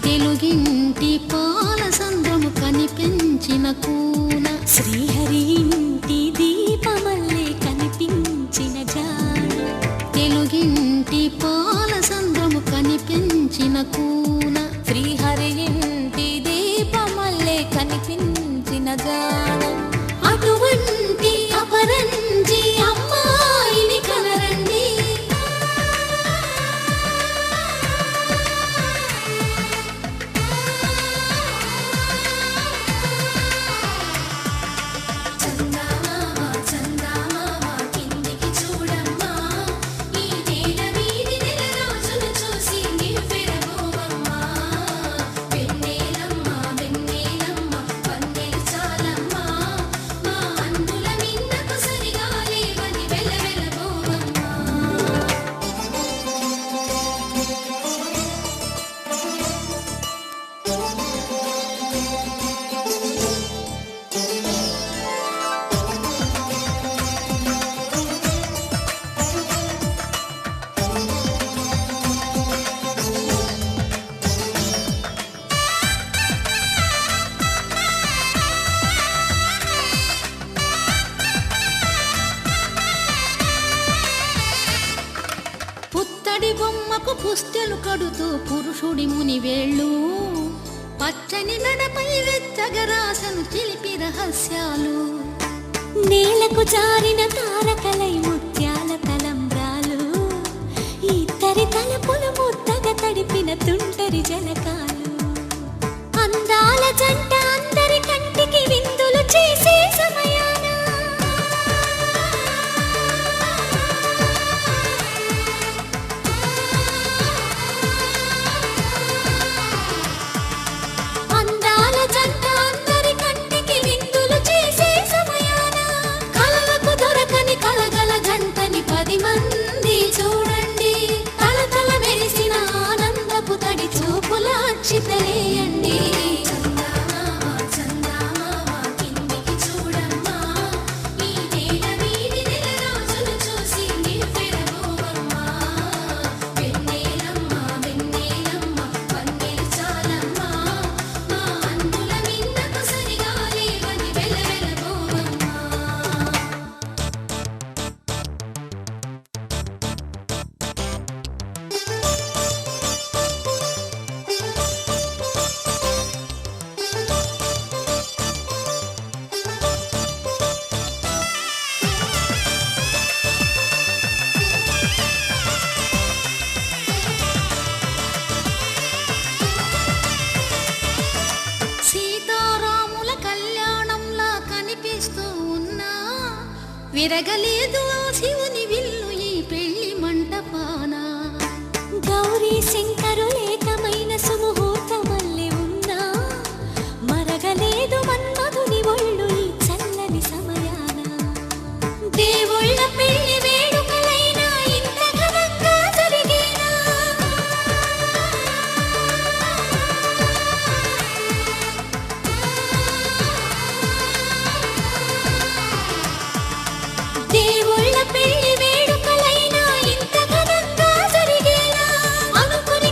తెలుగింటి పాల సంద్రము కనిపించిన కూన శ్రీహరి ఇంటి దీపమల్లే కనిపించిన జాడ తెలుగింటి పాల సంద్రము కనిపించిన కూన శ్రీహరి ఇంటి దీపమల్లే కనిపించిన జాడ అటువంటి అపరంజి అమ్మాయిని కనరండి పుత్తడి బొమ్మకు పుస్తెలు కడుతూ పురుషుడి ముని వేళ్ళు పచ్చని నడపై వెచ్చగరాసను చిలిపి రహస్యాలు నేలకు జారిన తారకలై ముత్యాల తలంబ్రాలు ఇద్దరి తలపులు ముద్దగా తడిపిన తుంటరి జలకాలు అందాల జంట అందరి కంటికి విందులు చేసే సమయాన అందాల జంట అందరి కంటికి విందులు చేసే సమయాన కలలకు దొరకని కలగల జంటని 10 మంది చూడండి తలతల మెరిసిన ఆనందపు తడి చూపుల అక్షితలేయండి సీతారాముల కళ్యాణంలా కనిపిస్తూ ఉన్నా విరగలేదు ఆ శివుని విల్లు ఈ పెళ్లి మంటపాన గౌరీ శంకరులేకమైన సుముహూర్తమల్లె ఉన్నా మరగలేదు మన్మధుని ఒళ్ళు ఈ చల్లని సమయాన దేవుళ్ళ పెళ్లి వేడుకలైనా ఇంత ఘనంగా జరిగేనా దేవుళ్ళ పెళ్లి వేడుకలైనా ఇంత ఘనంగా జరిగేనా అనుకుని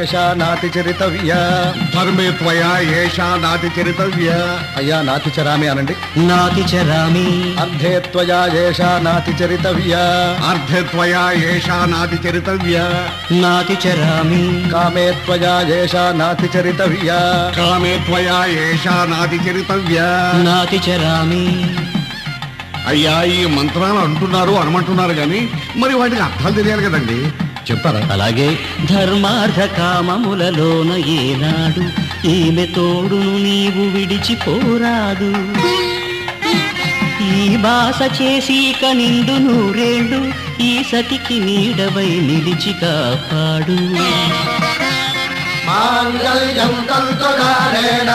ఏషా నాతి చరితవ్య. ధర్మే త్వయా ఏషా నాతి చరితవ్య. అయ్యా నాతి చరామి అనండి. నాతి చరామి. అర్ధే త్వయా ఏషా నాతి చరితవ్య. అర్ధే త్వయా ఏషా నాతి చరితవ్య. నాతి చరామి. కామే త్వయా ఏషా నాతి చరితవ్య. కామే త్వయా ఏషా నాతి చరితవ్య. నాతి చరామి. అయ్యా ఈ మంత్రాలు అంటున్నారు అనమంటున్నారు కానీ మరి వాటికి అర్థాలు తెలియాలి కదండి, చెప్తారా? అలాగే ధర్మార్థ కామములలోన ఏనాడు ఈమె తోడును నీవు విడిచిపోరాదు. ఈ బాస చేసి కనిండు నూరేళ్ళు ఈ సతికి నీడవై నిలిచి కాపాడు. మాంగళ్యం తంతుకారేణ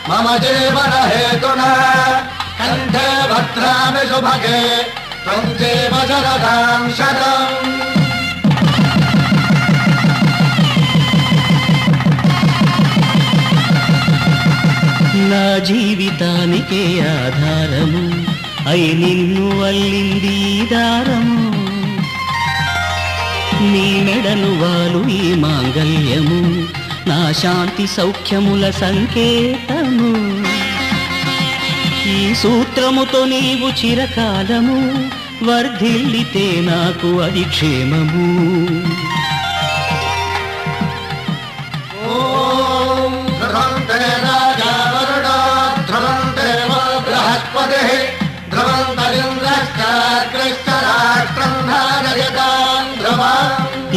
మమ జీవన హేతునా కంఠే భద్రామి శుభగే త్వం జీవ శరదాం శతం. నా జీవితానికే ఆధారము అయి నిన్ను అల్లింది దారము. నీ మెడను వాలు ఈ మాంగళ్యము నా శాంతి సౌఖ్యముల సంకేతము. ఈ సూత్రముతో నీవు చిరకాలము వర్ధిల్లితే నాకు అది క్షేమము. ఓం ధ్రువంతే రాజా వరుణో ధ్రువంతే బృహస్పతిః ధ్రువంతరింద్రశ్చాగ్రశ్చ రాష్ట్రం ధారయతాం ధ్రువం.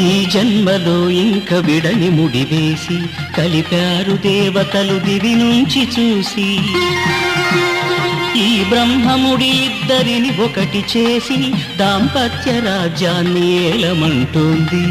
ఈ జన్మలో ఇంక విడని ముడివేసి కలిపారు దేవతలు దివి నుంచి చూసి. ఈ బ్రహ్మముడి ఇద్దరిని ఒకటి చేసి దాంపత్య రాజ్యాన్ని ఏలమంటోంది.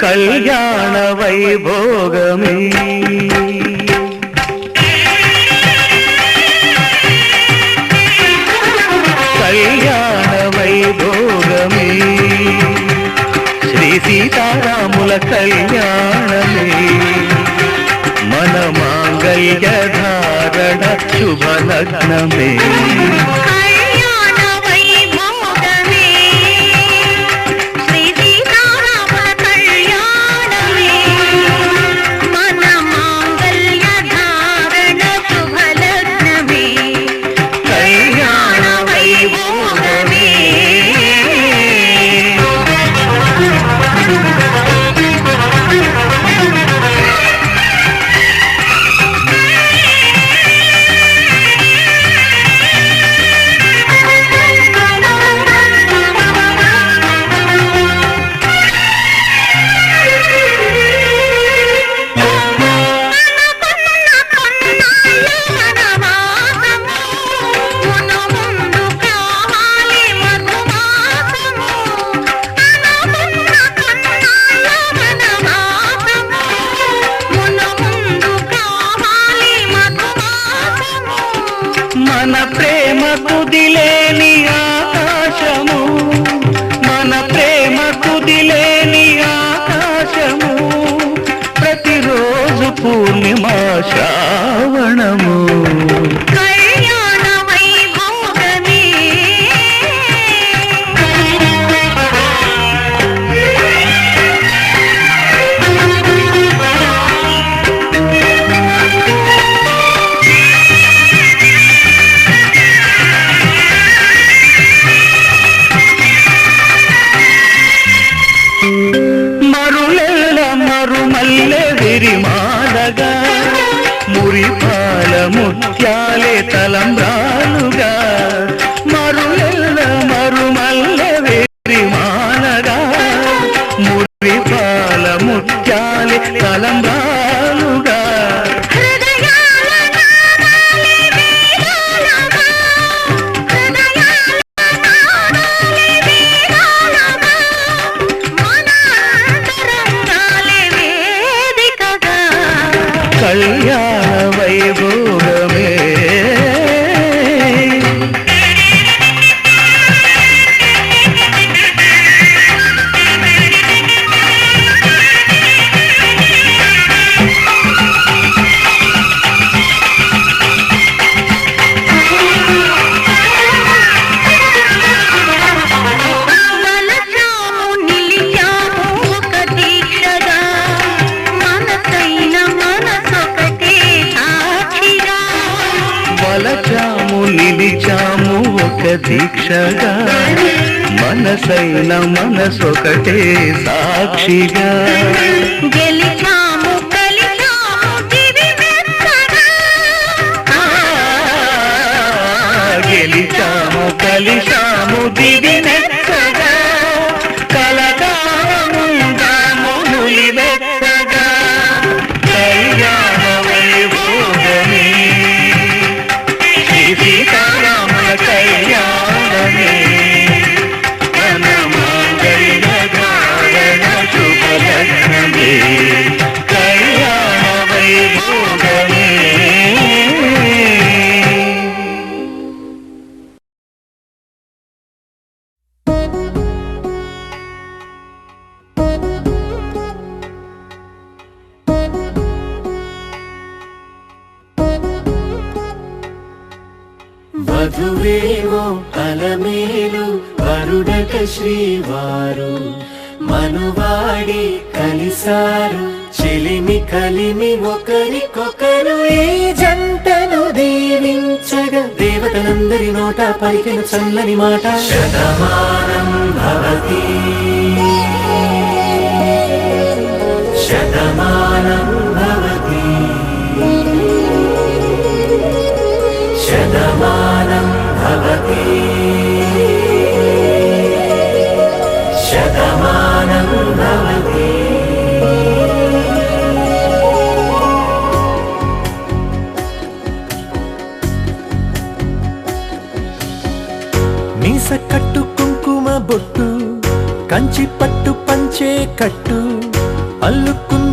కళ్యాణ వైభోగమే కళ్యాణ వైభోగమే శ్రీ సీతారాముల కళ్యాణమే మన మాంగళ్య ధారణ శుభలగ్నమే. మల్లె విరిమాలగా మురిపాల ముత్యాలే తలంబ్రాలుగా మరులెల్ల మరుమల్లె విరిమాలగా మురిపాల ముత్యాలే తలంబ్రాలుగా కళ్యాణ వైభోగమే వలచాము నిలిచాము ఒక దీక్షగా మనసైన మనసొకటే సాక్షిగా గెలిచాము కలిచాము దివి మెత్తగా గెలిచాము కలిశాము దివి మెత్తగా కలగాముందాము నులి మెత్తగా కళ్యాణ వైభోగమే శ్రీ సీతారాముల కళ్యాణమే మన మాంగళ్య ధారణ శుభలగ్నమే కళ్యాణ వైభోగమే వధువేవో అలమేలు వరుడక శ్రీవారు మనువాడి కలిసారు చెలిమి కలిమి ఒకరికొకరు ఈ జంటను దీవించగా దేవతలందరి నోట పలికిన చల్లని మాట శతమానం భవతి శతమానం భవతి శతమానం భవతి శతమానం భవతి మీస కట్టు కుంకుమ బొట్టు కంచి పట్టు పంచే కట్టు అల్లుకున్న